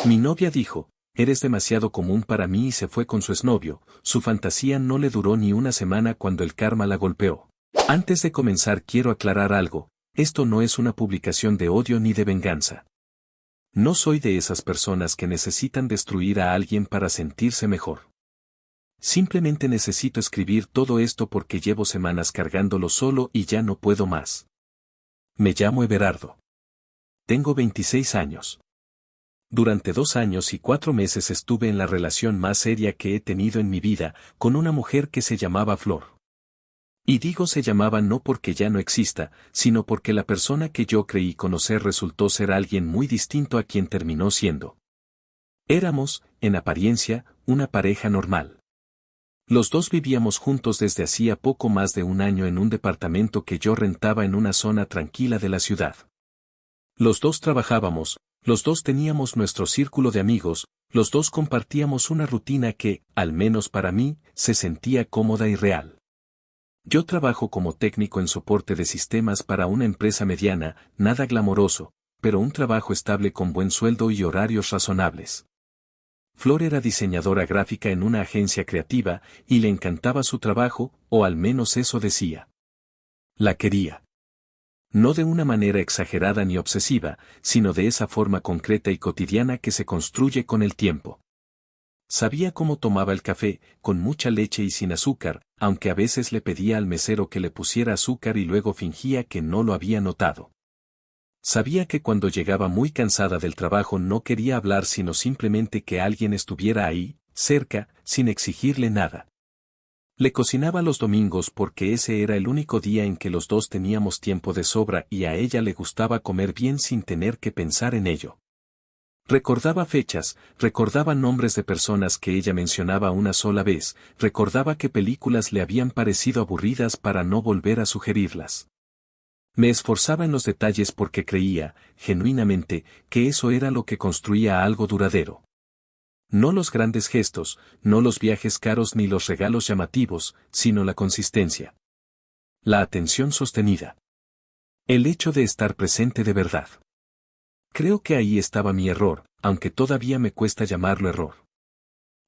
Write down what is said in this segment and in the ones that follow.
Mi novia dijo, eres demasiado común para mí y se fue con su exnovio. Su fantasía no le duró ni una semana cuando el karma la golpeó. Antes de comenzar quiero aclarar algo, esto no es una publicación de odio ni de venganza. No soy de esas personas que necesitan destruir a alguien para sentirse mejor. Simplemente necesito escribir todo esto porque llevo semanas cargándolo solo y ya no puedo más. Me llamo Everardo. Tengo 26 años. Durante 2 años y 4 meses estuve en la relación más seria que he tenido en mi vida, con una mujer que se llamaba Flor. Y digo se llamaba no porque ya no exista, sino porque la persona que yo creí conocer resultó ser alguien muy distinto a quien terminó siendo. Éramos, en apariencia, una pareja normal. Los dos vivíamos juntos desde hacía poco más de 1 año en un departamento que yo rentaba en una zona tranquila de la ciudad. Los dos trabajábamos, los dos teníamos nuestro círculo de amigos, los dos compartíamos una rutina que, al menos para mí, se sentía cómoda y real. Yo trabajo como técnico en soporte de sistemas para una empresa mediana, nada glamoroso, pero un trabajo estable con buen sueldo y horarios razonables. Flor era diseñadora gráfica en una agencia creativa, y le encantaba su trabajo, o al menos eso decía. La quería. No de una manera exagerada ni obsesiva, sino de esa forma concreta y cotidiana que se construye con el tiempo. Sabía cómo tomaba el café, con mucha leche y sin azúcar, aunque a veces le pedía al mesero que le pusiera azúcar y luego fingía que no lo había notado. Sabía que cuando llegaba muy cansada del trabajo no quería hablar sino simplemente que alguien estuviera ahí, cerca, sin exigirle nada. Le cocinaba los domingos porque ese era el único día en que los dos teníamos tiempo de sobra y a ella le gustaba comer bien sin tener que pensar en ello. Recordaba fechas, recordaba nombres de personas que ella mencionaba una sola vez, recordaba qué películas le habían parecido aburridas para no volver a sugerirlas. Me esforzaba en los detalles porque creía, genuinamente, que eso era lo que construía algo duradero. No los grandes gestos, no los viajes caros ni los regalos llamativos, sino la consistencia. La atención sostenida. El hecho de estar presente de verdad. Creo que ahí estaba mi error, aunque todavía me cuesta llamarlo error.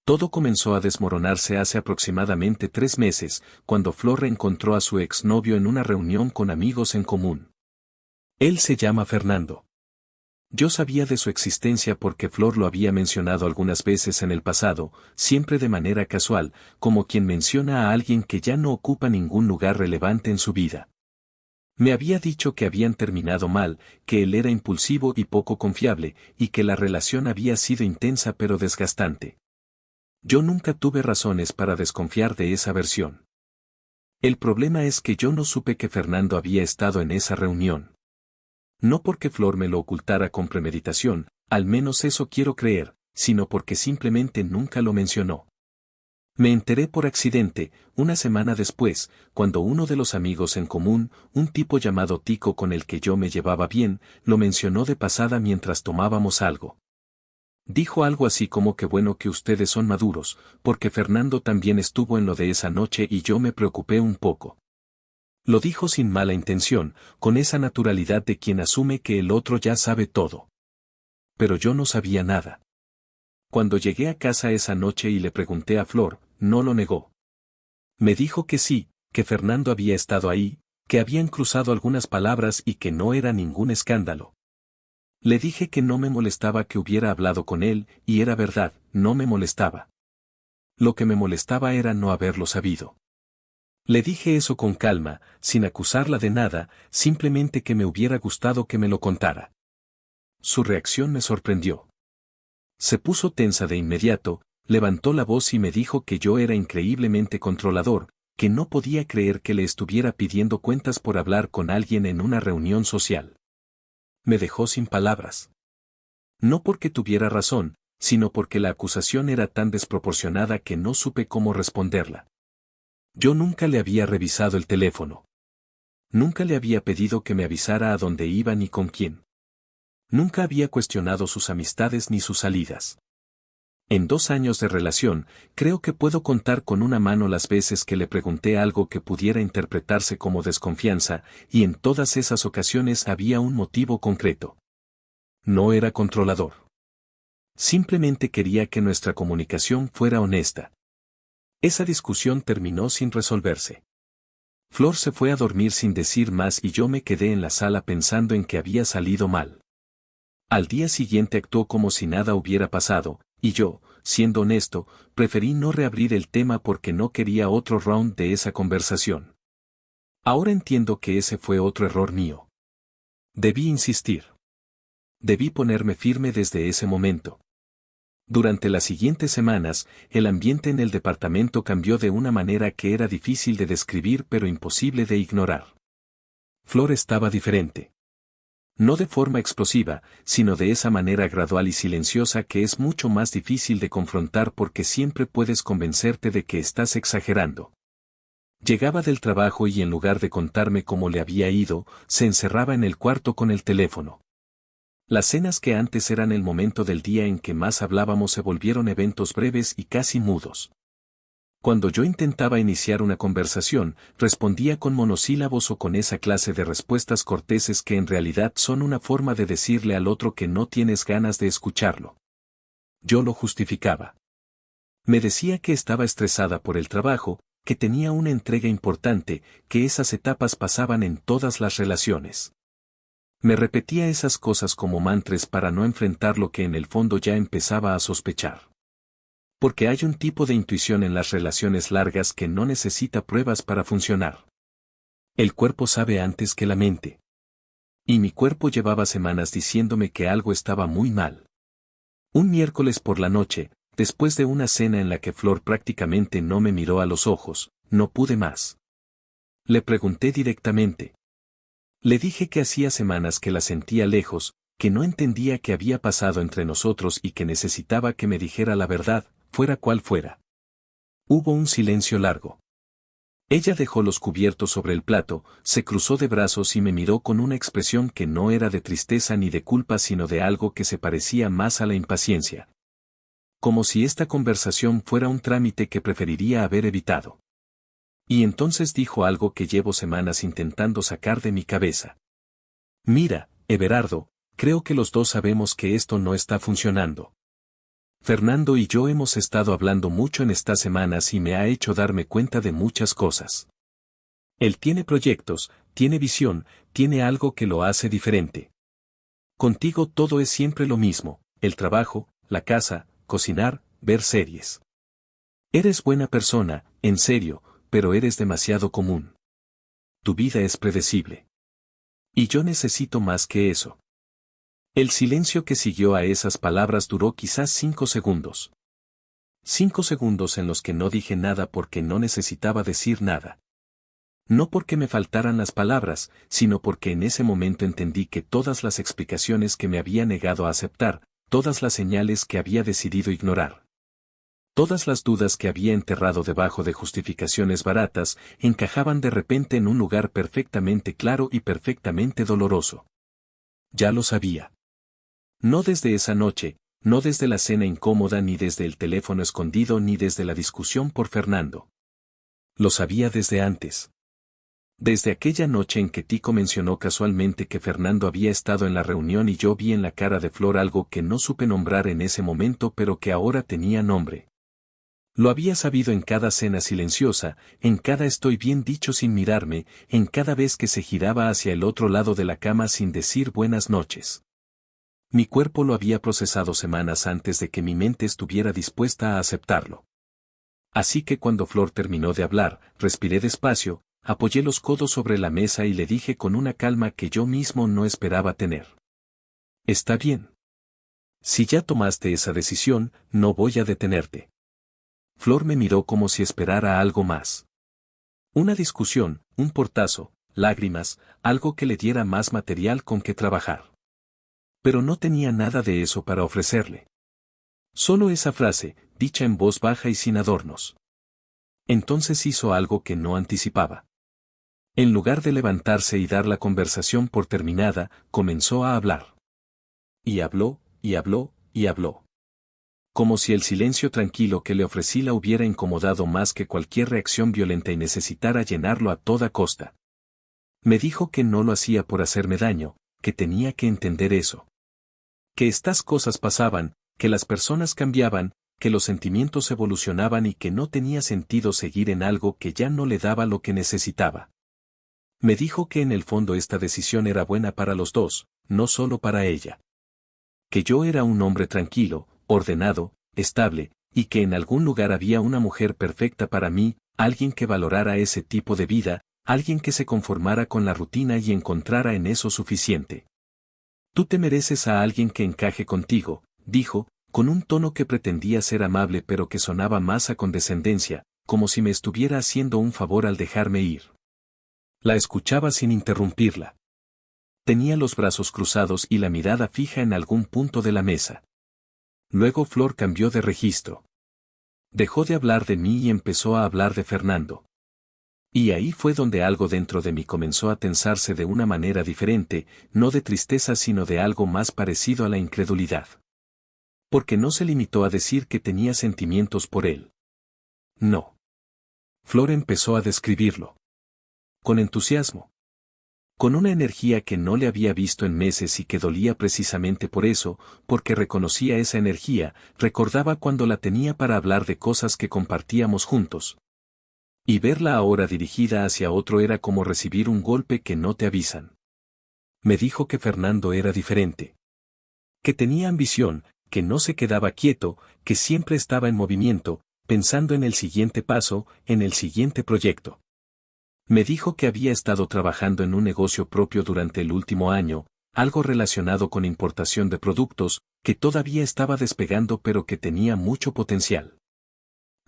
Todo comenzó a desmoronarse hace aproximadamente 3 meses, cuando Flor reencontró a su exnovio en una reunión con amigos en común. Él se llama Fernando. Yo sabía de su existencia porque Flor lo había mencionado algunas veces en el pasado, siempre de manera casual, como quien menciona a alguien que ya no ocupa ningún lugar relevante en su vida. Me había dicho que habían terminado mal, que él era impulsivo y poco confiable, y que la relación había sido intensa pero desgastante. Yo nunca tuve razones para desconfiar de esa versión. El problema es que yo no supe que Fernando había estado en esa reunión. No porque Flor me lo ocultara con premeditación, al menos eso quiero creer, sino porque simplemente nunca lo mencionó. Me enteré por accidente, una semana después, cuando uno de los amigos en común, un tipo llamado Tico con el que yo me llevaba bien, lo mencionó de pasada mientras tomábamos algo. Dijo algo así como que bueno que ustedes son maduros, porque Fernando también estuvo en lo de esa noche y yo me preocupé un poco. Lo dijo sin mala intención, con esa naturalidad de quien asume que el otro ya sabe todo. Pero yo no sabía nada. Cuando llegué a casa esa noche y le pregunté a Flor, no lo negó. Me dijo que sí, que Fernando había estado ahí, que habían cruzado algunas palabras y que no era ningún escándalo. Le dije que no me molestaba que hubiera hablado con él, y era verdad, no me molestaba. Lo que me molestaba era no haberlo sabido. Le dije eso con calma, sin acusarla de nada, simplemente que me hubiera gustado que me lo contara. Su reacción me sorprendió. Se puso tensa de inmediato, levantó la voz y me dijo que yo era increíblemente controlador, que no podía creer que le estuviera pidiendo cuentas por hablar con alguien en una reunión social. Me dejó sin palabras. No porque tuviera razón, sino porque la acusación era tan desproporcionada que no supe cómo responderla. Yo nunca le había revisado el teléfono. Nunca le había pedido que me avisara a dónde iba ni con quién. Nunca había cuestionado sus amistades ni sus salidas. En 2 años de relación, creo que puedo contar con una mano las veces que le pregunté algo que pudiera interpretarse como desconfianza, y en todas esas ocasiones había un motivo concreto. No era controlador. Simplemente quería que nuestra comunicación fuera honesta. Esa discusión terminó sin resolverse. Flor se fue a dormir sin decir más y yo me quedé en la sala pensando en que había salido mal. Al día siguiente actuó como si nada hubiera pasado, y yo, siendo honesto, preferí no reabrir el tema porque no quería otro round de esa conversación. Ahora entiendo que ese fue otro error mío. Debí insistir. Debí ponerme firme desde ese momento. Durante las siguientes semanas, el ambiente en el departamento cambió de una manera que era difícil de describir pero imposible de ignorar. Flor estaba diferente. No de forma explosiva, sino de esa manera gradual y silenciosa que es mucho más difícil de confrontar porque siempre puedes convencerte de que estás exagerando. Llegaba del trabajo y en lugar de contarme cómo le había ido, se encerraba en el cuarto con el teléfono. Las cenas que antes eran el momento del día en que más hablábamos se volvieron eventos breves y casi mudos. Cuando yo intentaba iniciar una conversación, respondía con monosílabos o con esa clase de respuestas corteses que en realidad son una forma de decirle al otro que no tienes ganas de escucharlo. Yo lo justificaba. Me decía que estaba estresada por el trabajo, que tenía una entrega importante, que esas etapas pasaban en todas las relaciones. Me repetía esas cosas como mantras para no enfrentar lo que en el fondo ya empezaba a sospechar. Porque hay un tipo de intuición en las relaciones largas que no necesita pruebas para funcionar. El cuerpo sabe antes que la mente. Y mi cuerpo llevaba semanas diciéndome que algo estaba muy mal. Un miércoles por la noche, después de una cena en la que Flor prácticamente no me miró a los ojos, no pude más. Le pregunté directamente. Le dije que hacía semanas que la sentía lejos, que no entendía qué había pasado entre nosotros y que necesitaba que me dijera la verdad, fuera cual fuera. Hubo un silencio largo. Ella dejó los cubiertos sobre el plato, se cruzó de brazos y me miró con una expresión que no era de tristeza ni de culpa sino de algo que se parecía más a la impaciencia. Como si esta conversación fuera un trámite que preferiría haber evitado. Y entonces dijo algo que llevo semanas intentando sacar de mi cabeza. Mira, Everardo, creo que los dos sabemos que esto no está funcionando. Fernando y yo hemos estado hablando mucho en estas semanas y me ha hecho darme cuenta de muchas cosas. Él tiene proyectos, tiene visión, tiene algo que lo hace diferente. Contigo todo es siempre lo mismo, el trabajo, la casa, cocinar, ver series. Eres buena persona, en serio, pero eres demasiado común. Tu vida es predecible. Y yo necesito más que eso. El silencio que siguió a esas palabras duró quizás 5 segundos. 5 segundos en los que no dije nada porque no necesitaba decir nada. No porque me faltaran las palabras, sino porque en ese momento entendí que todas las explicaciones que me había negado a aceptar, todas las señales que había decidido ignorar, todas las dudas que había enterrado debajo de justificaciones baratas, encajaban de repente en un lugar perfectamente claro y perfectamente doloroso. Ya lo sabía. No desde esa noche, no desde la cena incómoda ni desde el teléfono escondido ni desde la discusión por Fernando. Lo sabía desde antes. Desde aquella noche en que Tico mencionó casualmente que Fernando había estado en la reunión y yo vi en la cara de Flor algo que no supe nombrar en ese momento pero que ahora tenía nombre. Lo había sabido en cada cena silenciosa, en cada estoy bien dicho sin mirarme, en cada vez que se giraba hacia el otro lado de la cama sin decir buenas noches. Mi cuerpo lo había procesado semanas antes de que mi mente estuviera dispuesta a aceptarlo. Así que cuando Flor terminó de hablar, respiré despacio, apoyé los codos sobre la mesa y le dije con una calma que yo mismo no esperaba tener. Está bien. Si ya tomaste esa decisión, no voy a detenerte. Flor me miró como si esperara algo más. Una discusión, un portazo, lágrimas, algo que le diera más material con que trabajar. Pero no tenía nada de eso para ofrecerle. Solo esa frase, dicha en voz baja y sin adornos. Entonces hizo algo que no anticipaba. En lugar de levantarse y dar la conversación por terminada, comenzó a hablar. Y habló, y habló, y habló. Como si el silencio tranquilo que le ofrecí la hubiera incomodado más que cualquier reacción violenta y necesitara llenarlo a toda costa. Me dijo que no lo hacía por hacerme daño, que tenía que entender eso. Que estas cosas pasaban, que las personas cambiaban, que los sentimientos evolucionaban y que no tenía sentido seguir en algo que ya no le daba lo que necesitaba. Me dijo que en el fondo esta decisión era buena para los dos, no solo para ella. Que yo era un hombre tranquilo, ordenado, estable, y que en algún lugar había una mujer perfecta para mí, alguien que valorara ese tipo de vida, alguien que se conformara con la rutina y encontrara en eso suficiente. Tú te mereces a alguien que encaje contigo, dijo, con un tono que pretendía ser amable pero que sonaba más a condescendencia, como si me estuviera haciendo un favor al dejarme ir. La escuchaba sin interrumpirla. Tenía los brazos cruzados y la mirada fija en algún punto de la mesa. Luego Flor cambió de registro. Dejó de hablar de mí y empezó a hablar de Fernando. Y ahí fue donde algo dentro de mí comenzó a tensarse de una manera diferente, no de tristeza sino de algo más parecido a la incredulidad. Porque no se limitó a decir que tenía sentimientos por él. No. Flor empezó a describirlo. Con entusiasmo. Con una energía que no le había visto en meses y que dolía precisamente por eso, porque reconocía esa energía, recordaba cuando la tenía para hablar de cosas que compartíamos juntos. Y verla ahora dirigida hacia otro era como recibir un golpe que no te avisan. Me dijo que Fernando era diferente. Que tenía ambición, que no se quedaba quieto, que siempre estaba en movimiento, pensando en el siguiente paso, en el siguiente proyecto. Me dijo que había estado trabajando en un negocio propio durante el último año, algo relacionado con importación de productos, que todavía estaba despegando pero que tenía mucho potencial.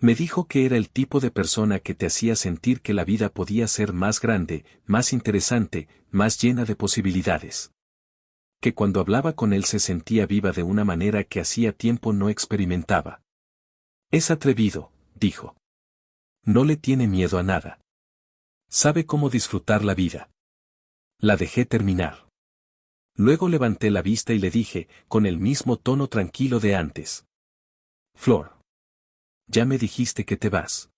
Me dijo que era el tipo de persona que te hacía sentir que la vida podía ser más grande, más interesante, más llena de posibilidades. Que cuando hablaba con él se sentía viva de una manera que hacía tiempo no experimentaba. Es atrevido, dijo. No le tiene miedo a nada. Sabe cómo disfrutar la vida. La dejé terminar. Luego levanté la vista y le dije, con el mismo tono tranquilo de antes. Flor. Ya me dijiste que te vas.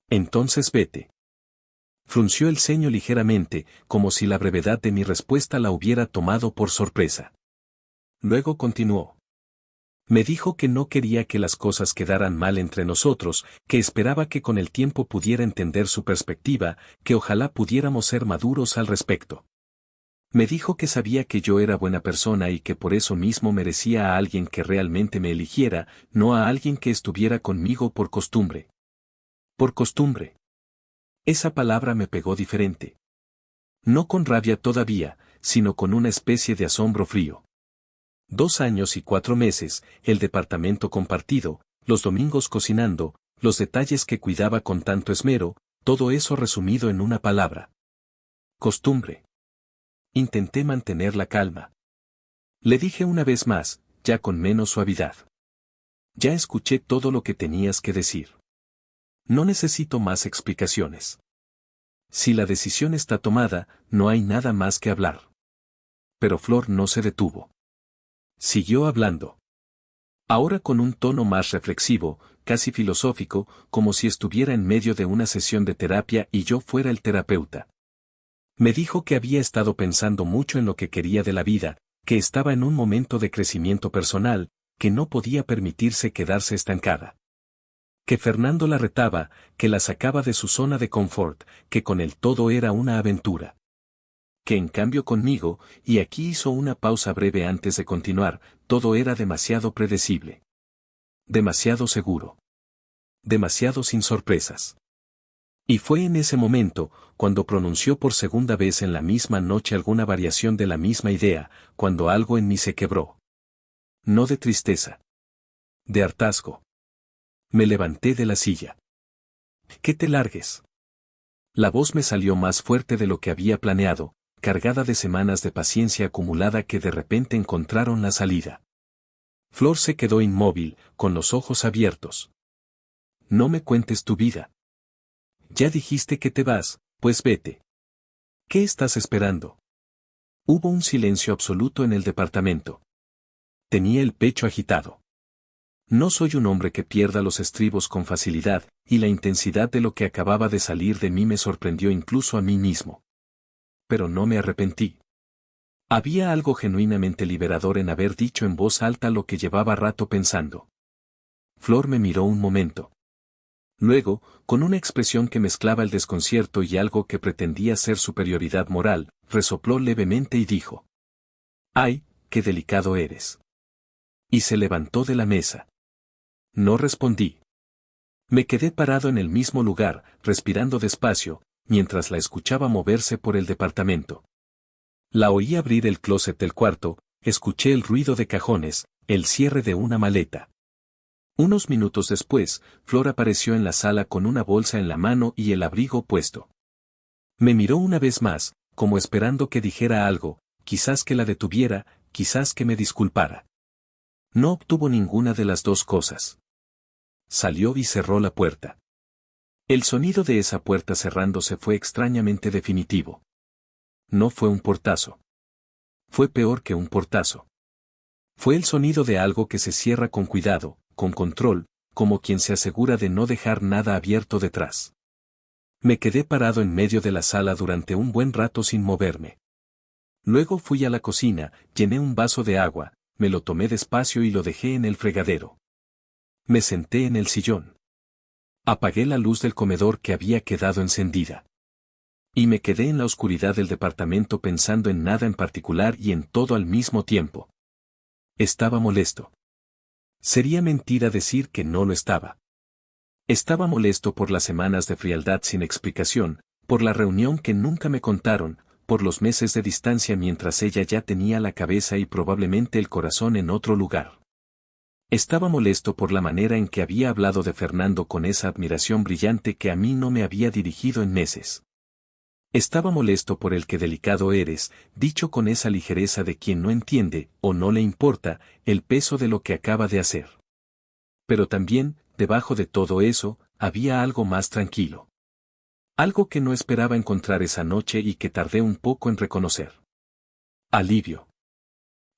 Entonces vete. Frunció el ceño ligeramente, como si la brevedad de mi respuesta la hubiera tomado por sorpresa. Luego continuó. Me dijo que no quería que las cosas quedaran mal entre nosotros, que esperaba que con el tiempo pudiera entender su perspectiva, que ojalá pudiéramos ser maduros al respecto. Me dijo que sabía que yo era buena persona y que por eso mismo merecía a alguien que realmente me eligiera, no a alguien que estuviera conmigo por costumbre. Por costumbre. Esa palabra me pegó diferente. No con rabia todavía, sino con una especie de asombro frío. 2 años y 4 meses, el departamento compartido, los domingos cocinando, los detalles que cuidaba con tanto esmero, todo eso resumido en una palabra. Costumbre. Intenté mantener la calma. Le dije una vez más, ya con menos suavidad. Ya escuché todo lo que tenías que decir. No necesito más explicaciones. Si la decisión está tomada, no hay nada más que hablar. Pero Flor no se detuvo. Siguió hablando. Ahora con un tono más reflexivo, casi filosófico, como si estuviera en medio de una sesión de terapia y yo fuera el terapeuta. Me dijo que había estado pensando mucho en lo que quería de la vida, que estaba en un momento de crecimiento personal, que no podía permitirse quedarse estancada. Que Fernando la retaba, que la sacaba de su zona de confort, que con él todo era una aventura. Que en cambio conmigo, y aquí hizo una pausa breve antes de continuar, todo era demasiado predecible. Demasiado seguro. Demasiado sin sorpresas. Y fue en ese momento, cuando pronunció por segunda vez en la misma noche alguna variación de la misma idea, cuando algo en mí se quebró. No de tristeza. De hartazgo. Me levanté de la silla. «¡Que te largues!». La voz me salió más fuerte de lo que había planeado, cargada de semanas de paciencia acumulada que de repente encontraron la salida. Flor se quedó inmóvil, con los ojos abiertos. «No me cuentes tu vida. Ya dijiste que te vas, pues vete. ¿Qué estás esperando?». Hubo un silencio absoluto en el departamento. Tenía el pecho agitado. No soy un hombre que pierda los estribos con facilidad, y la intensidad de lo que acababa de salir de mí me sorprendió incluso a mí mismo. Pero no me arrepentí. Había algo genuinamente liberador en haber dicho en voz alta lo que llevaba rato pensando. Flor me miró un momento. Luego, con una expresión que mezclaba el desconcierto y algo que pretendía ser superioridad moral, resopló levemente y dijo: «¡Ay, qué delicado eres!». Y se levantó de la mesa. No respondí. Me quedé parado en el mismo lugar, respirando despacio, mientras la escuchaba moverse por el departamento. La oí abrir el closet del cuarto, escuché el ruido de cajones, el cierre de una maleta. Unos minutos después, Flor apareció en la sala con una bolsa en la mano y el abrigo puesto. Me miró una vez más, como esperando que dijera algo, quizás que la detuviera, quizás que me disculpara. No obtuvo ninguna de las dos cosas. Salió y cerró la puerta. El sonido de esa puerta cerrándose fue extrañamente definitivo. No fue un portazo. Fue peor que un portazo. Fue el sonido de algo que se cierra con cuidado, con control, como quien se asegura de no dejar nada abierto detrás. Me quedé parado en medio de la sala durante un buen rato sin moverme. Luego fui a la cocina, llené un vaso de agua, me lo tomé despacio y lo dejé en el fregadero. Me senté en el sillón. Apagué la luz del comedor que había quedado encendida. Y me quedé en la oscuridad del departamento pensando en nada en particular y en todo al mismo tiempo. Estaba molesto. Sería mentira decir que no lo estaba. Estaba molesto por las semanas de frialdad sin explicación, por la reunión que nunca me contaron, por los meses de distancia mientras ella ya tenía la cabeza y probablemente el corazón en otro lugar. Estaba molesto por la manera en que había hablado de Fernando con esa admiración brillante que a mí no me había dirigido en meses. Estaba molesto por el «qué delicado eres», dicho con esa ligereza de quien no entiende, o no le importa, el peso de lo que acaba de hacer. Pero también, debajo de todo eso, había algo más tranquilo. Algo que no esperaba encontrar esa noche y que tardé un poco en reconocer. Alivio.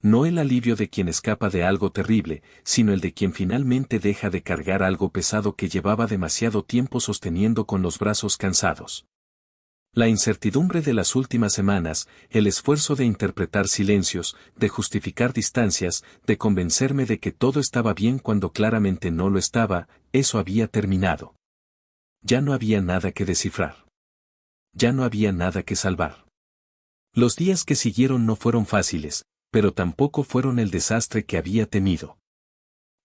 No el alivio de quien escapa de algo terrible, sino el de quien finalmente deja de cargar algo pesado que llevaba demasiado tiempo sosteniendo con los brazos cansados. La incertidumbre de las últimas semanas, el esfuerzo de interpretar silencios, de justificar distancias, de convencerme de que todo estaba bien cuando claramente no lo estaba, eso había terminado. Ya no había nada que descifrar. Ya no había nada que salvar. Los días que siguieron no fueron fáciles, pero tampoco fueron el desastre que había temido.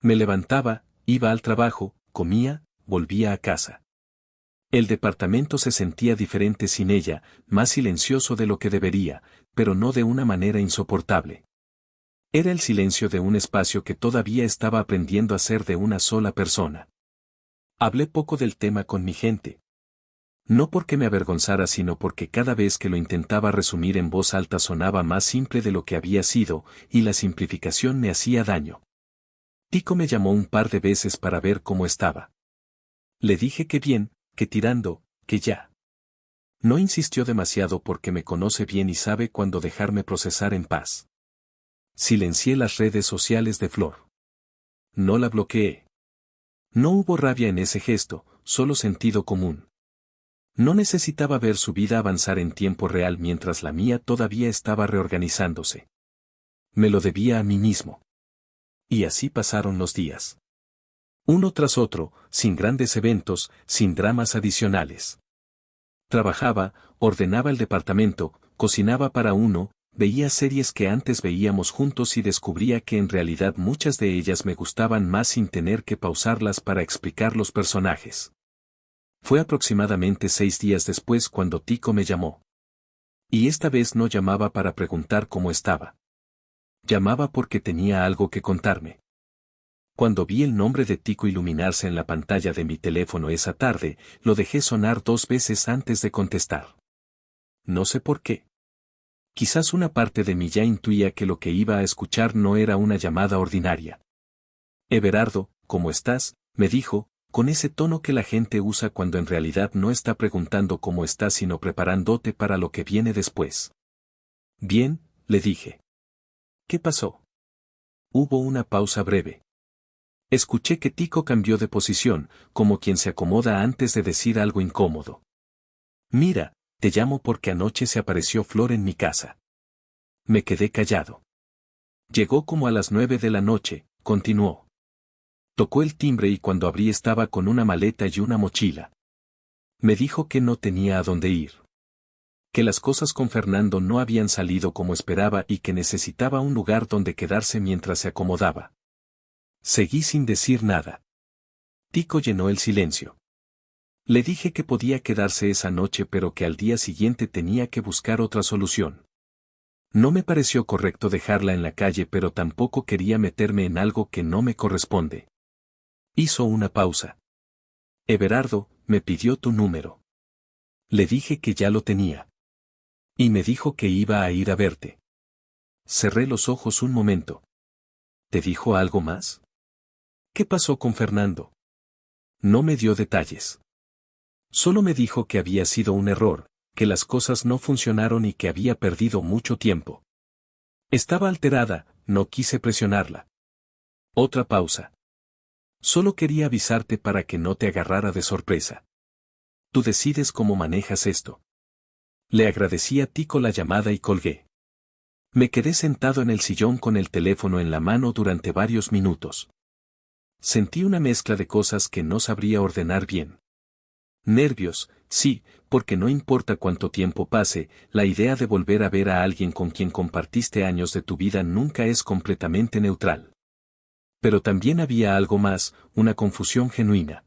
Me levantaba, iba al trabajo, comía, volvía a casa. El departamento se sentía diferente sin ella, más silencioso de lo que debería, pero no de una manera insoportable. Era el silencio de un espacio que todavía estaba aprendiendo a ser de una sola persona. Hablé poco del tema con mi gente. No porque me avergonzara, sino porque cada vez que lo intentaba resumir en voz alta sonaba más simple de lo que había sido, y la simplificación me hacía daño. Tico me llamó un par de veces para ver cómo estaba. Le dije que bien, que tirando, que ya. No insistió demasiado porque me conoce bien y sabe cuándo dejarme procesar en paz. Silencié las redes sociales de Flor. No la bloqueé. No hubo rabia en ese gesto, solo sentido común. No necesitaba ver su vida avanzar en tiempo real mientras la mía todavía estaba reorganizándose. Me lo debía a mí mismo. Y así pasaron los días. Uno tras otro, sin grandes eventos, sin dramas adicionales. Trabajaba, ordenaba el departamento, cocinaba para uno, veía series que antes veíamos juntos y descubría que en realidad muchas de ellas me gustaban más sin tener que pausarlas para explicar los personajes. Fue aproximadamente 6 días después cuando Tico me llamó. Y esta vez no llamaba para preguntar cómo estaba. Llamaba porque tenía algo que contarme. Cuando vi el nombre de Tico iluminarse en la pantalla de mi teléfono esa tarde, lo dejé sonar 2 veces antes de contestar. No sé por qué. Quizás una parte de mí ya intuía que lo que iba a escuchar no era una llamada ordinaria. Everardo, ¿cómo estás?, me dijo, con ese tono que la gente usa cuando en realidad no está preguntando cómo estás sino preparándote para lo que viene después. Bien, le dije. ¿Qué pasó? Hubo una pausa breve. Escuché que Tico cambió de posición, como quien se acomoda antes de decir algo incómodo. Mira, te llamo porque anoche se apareció Flor en mi casa. Me quedé callado. Llegó como a las 9 de la noche, continuó. Tocó el timbre y cuando abrí estaba con una maleta y una mochila. Me dijo que no tenía a dónde ir. Que las cosas con Fernando no habían salido como esperaba y que necesitaba un lugar donde quedarse mientras se acomodaba. Seguí sin decir nada. Tico llenó el silencio. Le dije que podía quedarse esa noche pero que al día siguiente tenía que buscar otra solución. No me pareció correcto dejarla en la calle pero tampoco quería meterme en algo que no me corresponde. Hizo una pausa. Everardo, me pidió tu número. Le dije que ya lo tenía. Y me dijo que iba a ir a verte. Cerré los ojos un momento. ¿Te dijo algo más? ¿Qué pasó con Fernando? No me dio detalles. Solo me dijo que había sido un error, que las cosas no funcionaron y que había perdido mucho tiempo. Estaba alterada, no quise presionarla. Otra pausa. Solo quería avisarte para que no te agarrara de sorpresa. Tú decides cómo manejas esto. Le agradecí a Tico la llamada y colgué. Me quedé sentado en el sillón con el teléfono en la mano durante varios minutos. Sentí una mezcla de cosas que no sabría ordenar bien. Nervios, sí, porque no importa cuánto tiempo pase, la idea de volver a ver a alguien con quien compartiste años de tu vida nunca es completamente neutral. Pero también había algo más, una confusión genuina.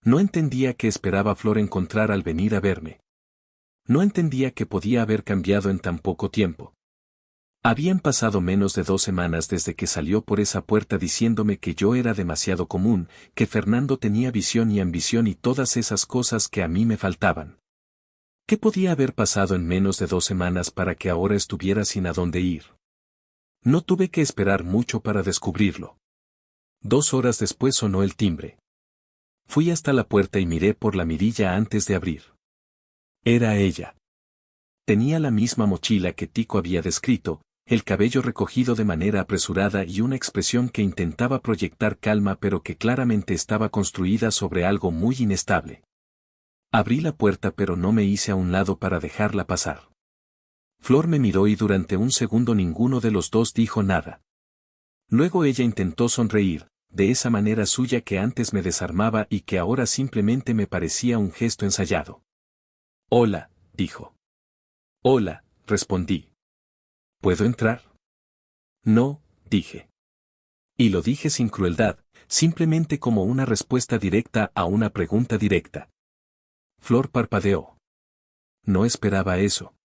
No entendía qué esperaba Flor encontrar al venir a verme. No entendía que podía haber cambiado en tan poco tiempo. Habían pasado menos de 2 semanas desde que salió por esa puerta diciéndome que yo era demasiado común, que Fernando tenía visión y ambición y todas esas cosas que a mí me faltaban. ¿Qué podía haber pasado en menos de 2 semanas para que ahora estuviera sin a dónde ir? No tuve que esperar mucho para descubrirlo. 2 horas después sonó el timbre. Fui hasta la puerta y miré por la mirilla antes de abrir. Era ella. Tenía la misma mochila que Tico había descrito, el cabello recogido de manera apresurada y una expresión que intentaba proyectar calma pero que claramente estaba construida sobre algo muy inestable. Abrí la puerta pero no me hice a un lado para dejarla pasar. Flor me miró y durante un segundo ninguno de los dos dijo nada. Luego ella intentó sonreír, de esa manera suya que antes me desarmaba y que ahora simplemente me parecía un gesto ensayado. Hola, dijo. Hola, respondí. ¿Puedo entrar? No, dije. Y lo dije sin crueldad, simplemente como una respuesta directa a una pregunta directa. Flor parpadeó. No esperaba eso.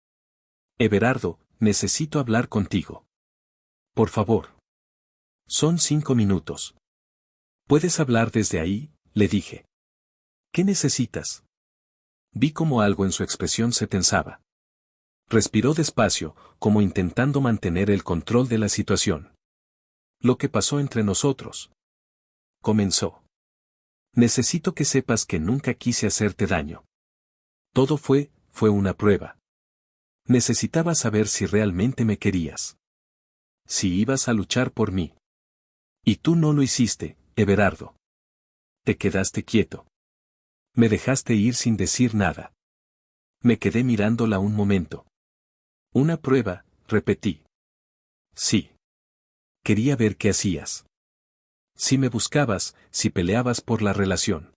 Everardo, necesito hablar contigo. Por favor. Son 5 minutos. ¿Puedes hablar desde ahí? Le dije. ¿Qué necesitas? Vi como algo en su expresión se tensaba. Respiró despacio, como intentando mantener el control de la situación. Lo que pasó entre nosotros. Comenzó. Necesito que sepas que nunca quise hacerte daño. Todo fue una prueba. Necesitaba saber si realmente me querías. Si ibas a luchar por mí. Y tú no lo hiciste, Everardo. Te quedaste quieto. Me dejaste ir sin decir nada. Me quedé mirándola un momento. Una prueba, repetí. Sí. Quería ver qué hacías. Si me buscabas, si peleabas por la relación.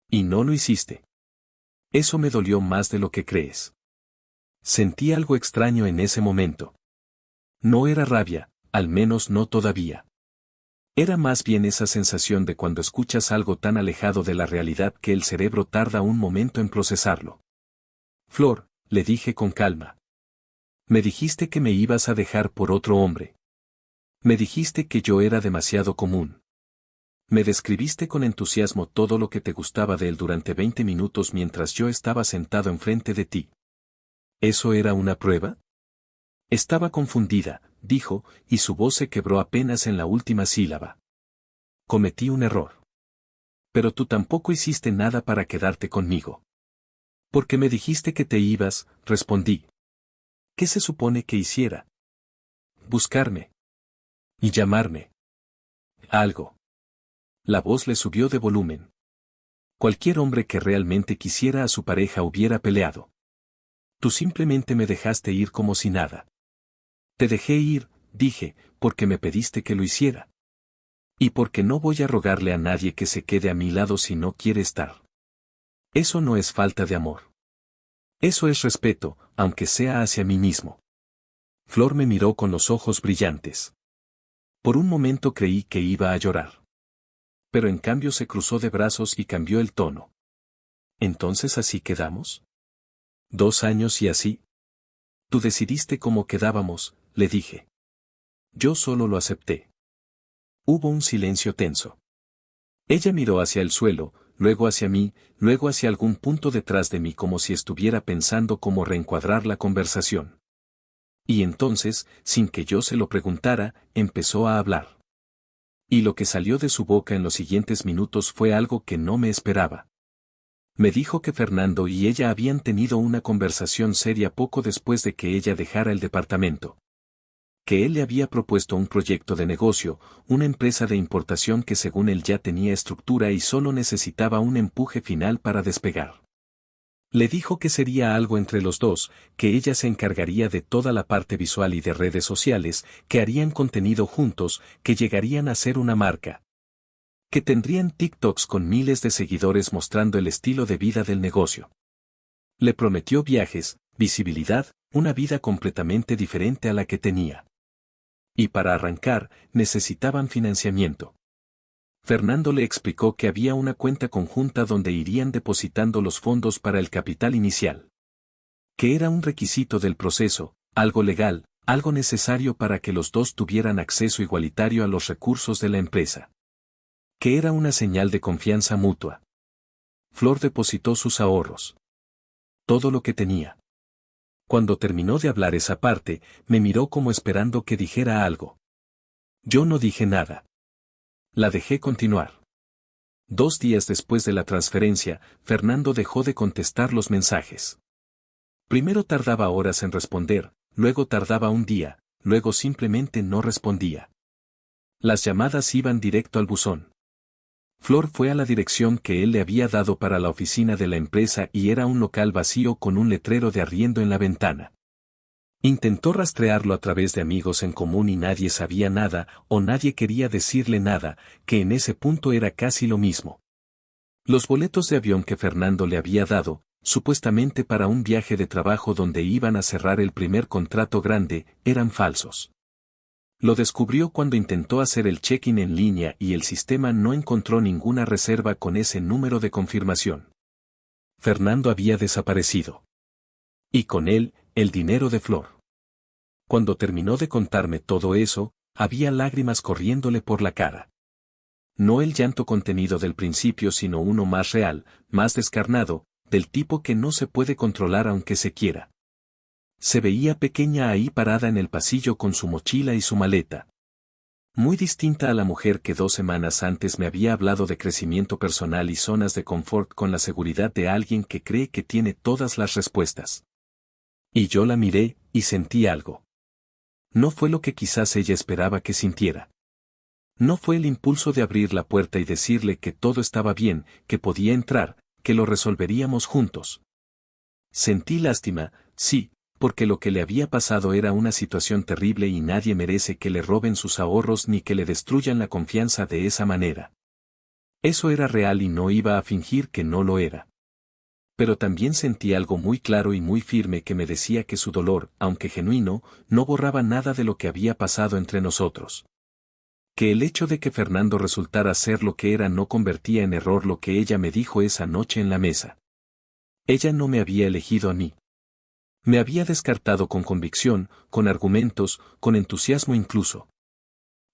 Y no lo hiciste. Eso me dolió más de lo que crees. Sentí algo extraño en ese momento. No era rabia, al menos no todavía. Era más bien esa sensación de cuando escuchas algo tan alejado de la realidad que el cerebro tarda un momento en procesarlo. Flor, le dije con calma. Me dijiste que me ibas a dejar por otro hombre. Me dijiste que yo era demasiado común. Me describiste con entusiasmo todo lo que te gustaba de él durante 20 minutos mientras yo estaba sentado enfrente de ti. ¿Eso era una prueba? Estaba confundida, dijo, y su voz se quebró apenas en la última sílaba. Cometí un error. Pero tú tampoco hiciste nada para quedarte conmigo. Porque me dijiste que te ibas, respondí. ¿Qué se supone que hiciera? Buscarme. Y llamarme. Algo. La voz le subió de volumen. Cualquier hombre que realmente quisiera a su pareja hubiera peleado. Tú simplemente me dejaste ir como si nada. Te dejé ir, dije, porque me pediste que lo hiciera. Y porque no voy a rogarle a nadie que se quede a mi lado si no quiere estar. Eso no es falta de amor. Eso es respeto, aunque sea hacia mí mismo. Flor me miró con los ojos brillantes. Por un momento creí que iba a llorar. Pero en cambio se cruzó de brazos y cambió el tono. ¿Entonces así quedamos? 2 años y así. Tú decidiste cómo quedábamos, le dije. Yo solo lo acepté. Hubo un silencio tenso. Ella miró hacia el suelo, luego hacia mí, luego hacia algún punto detrás de mí como si estuviera pensando cómo reencuadrar la conversación. Y entonces, sin que yo se lo preguntara, empezó a hablar. Y lo que salió de su boca en los siguientes minutos fue algo que no me esperaba. Me dijo que Fernando y ella habían tenido una conversación seria poco después de que ella dejara el departamento. Que él le había propuesto un proyecto de negocio, una empresa de importación que según él ya tenía estructura y solo necesitaba un empuje final para despegar. Le dijo que sería algo entre los dos, que ella se encargaría de toda la parte visual y de redes sociales, que harían contenido juntos, que llegarían a ser una marca. Que tendrían TikToks con miles de seguidores mostrando el estilo de vida del negocio. Le prometió viajes, visibilidad, una vida completamente diferente a la que tenía. Y para arrancar, necesitaban financiamiento. Fernando le explicó que había una cuenta conjunta donde irían depositando los fondos para el capital inicial. Que era un requisito del proceso, algo legal, algo necesario para que los dos tuvieran acceso igualitario a los recursos de la empresa. Que era una señal de confianza mutua. Flor depositó sus ahorros. Todo lo que tenía. Cuando terminó de hablar esa parte, me miró como esperando que dijera algo. Yo no dije nada. La dejé continuar. 2 días después de la transferencia, Fernando dejó de contestar los mensajes. Primero tardaba horas en responder, luego tardaba un día, luego simplemente no respondía. Las llamadas iban directo al buzón. Flor fue a la dirección que él le había dado para la oficina de la empresa y era un local vacío con un letrero de arriendo en la ventana. Intentó rastrearlo a través de amigos en común y nadie sabía nada, o nadie quería decirle nada, que en ese punto era casi lo mismo. Los boletos de avión que Fernando le había dado, supuestamente para un viaje de trabajo donde iban a cerrar el primer contrato grande, eran falsos. Lo descubrió cuando intentó hacer el check-in en línea y el sistema no encontró ninguna reserva con ese número de confirmación. Fernando había desaparecido. Y con él, el dinero de Flor. Cuando terminó de contarme todo eso, había lágrimas corriéndole por la cara. No el llanto contenido del principio sino uno más real, más descarnado, del tipo que no se puede controlar aunque se quiera. Se veía pequeña ahí parada en el pasillo con su mochila y su maleta. Muy distinta a la mujer que 2 semanas antes me había hablado de crecimiento personal y zonas de confort con la seguridad de alguien que cree que tiene todas las respuestas. Y yo la miré, y sentí algo. No fue lo que quizás ella esperaba que sintiera. No fue el impulso de abrir la puerta y decirle que todo estaba bien, que podía entrar, que lo resolveríamos juntos. Sentí lástima, sí, porque lo que le había pasado era una situación terrible y nadie merece que le roben sus ahorros ni que le destruyan la confianza de esa manera. Eso era real y no iba a fingir que no lo era. Pero también sentí algo muy claro y muy firme que me decía que su dolor, aunque genuino, no borraba nada de lo que había pasado entre nosotros. Que el hecho de que Fernando resultara ser lo que era no convertía en error lo que ella me dijo esa noche en la mesa. Ella no me había elegido a mí. Me había descartado con convicción, con argumentos, con entusiasmo incluso.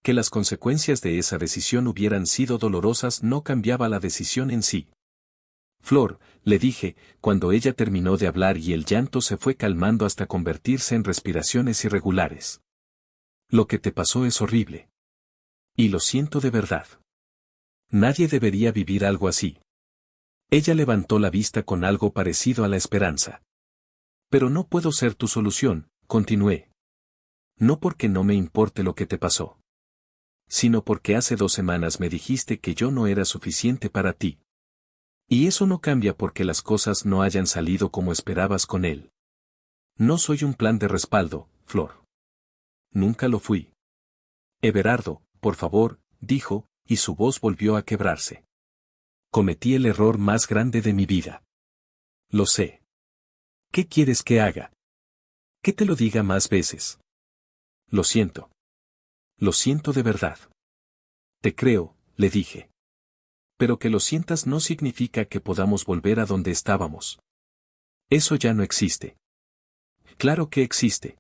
Que las consecuencias de esa decisión hubieran sido dolorosas no cambiaba la decisión en sí. Flor, le dije, cuando ella terminó de hablar y el llanto se fue calmando hasta convertirse en respiraciones irregulares. Lo que te pasó es horrible. Y lo siento de verdad. Nadie debería vivir algo así. Ella levantó la vista con algo parecido a la esperanza. Pero no puedo ser tu solución, continué. No porque no me importe lo que te pasó. Sino porque hace 2 semanas me dijiste que yo no era suficiente para ti. Y eso no cambia porque las cosas no hayan salido como esperabas con él. No soy un plan de respaldo, Flor. Nunca lo fui. Everardo, por favor, dijo, y su voz volvió a quebrarse. Cometí el error más grande de mi vida. Lo sé. ¿Qué quieres que haga? Que te lo diga más veces. Lo siento. Lo siento de verdad. Te creo, le dije. Pero que lo sientas no significa que podamos volver a donde estábamos. Eso ya no existe. Claro que existe.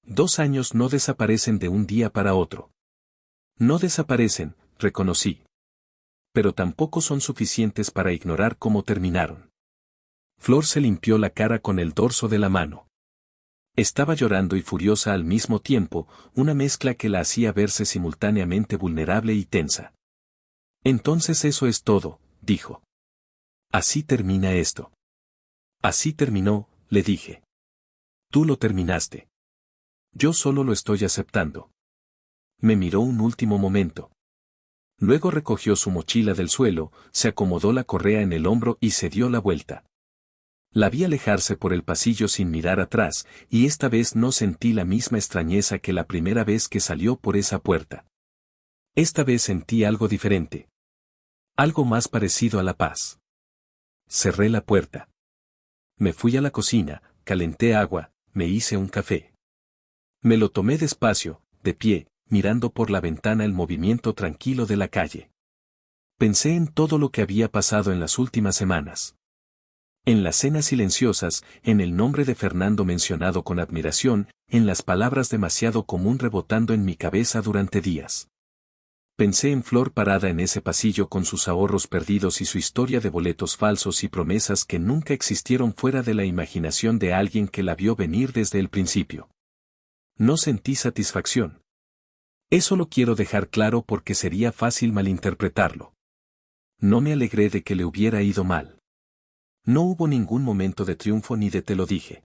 2 años no desaparecen de un día para otro. No desaparecen, reconocí. Pero tampoco son suficientes para ignorar cómo terminaron. Flor se limpió la cara con el dorso de la mano. Estaba llorando y furiosa al mismo tiempo, una mezcla que la hacía verse simultáneamente vulnerable y tensa. Entonces eso es todo, dijo. Así termina esto. Así terminó, le dije. Tú lo terminaste. Yo solo lo estoy aceptando. Me miró un último momento. Luego recogió su mochila del suelo, se acomodó la correa en el hombro y se dio la vuelta. La vi alejarse por el pasillo sin mirar atrás, y esta vez no sentí la misma extrañeza que la primera vez que salió por esa puerta. Esta vez sentí algo diferente. Algo más parecido a la paz. Cerré la puerta. Me fui a la cocina, calenté agua, me hice un café. Me lo tomé despacio, de pie, mirando por la ventana el movimiento tranquilo de la calle. Pensé en todo lo que había pasado en las últimas semanas. En las cenas silenciosas, en el nombre de Fernando mencionado con admiración, en las palabras demasiado común rebotando en mi cabeza durante días. Pensé en Flor parada en ese pasillo con sus ahorros perdidos y su historia de boletos falsos y promesas que nunca existieron fuera de la imaginación de alguien que la vio venir desde el principio. No sentí satisfacción. Eso lo quiero dejar claro porque sería fácil malinterpretarlo. No me alegré de que le hubiera ido mal. No hubo ningún momento de triunfo ni de te lo dije.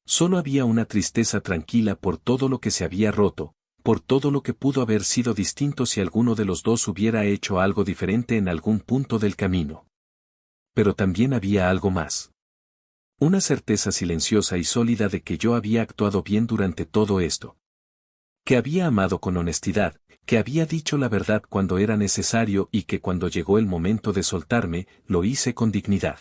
Solo había una tristeza tranquila por todo lo que se había roto, por todo lo que pudo haber sido distinto si alguno de los dos hubiera hecho algo diferente en algún punto del camino. Pero también había algo más. Una certeza silenciosa y sólida de que yo había actuado bien durante todo esto. Que había amado con honestidad, que había dicho la verdad cuando era necesario y que cuando llegó el momento de soltarme, lo hice con dignidad.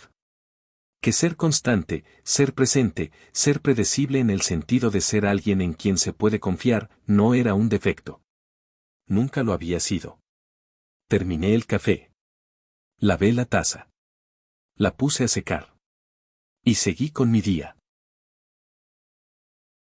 Que ser constante, ser presente, ser predecible en el sentido de ser alguien en quien se puede confiar, no era un defecto. Nunca lo había sido. Terminé el café. Lavé la taza. La puse a secar. Y seguí con mi día.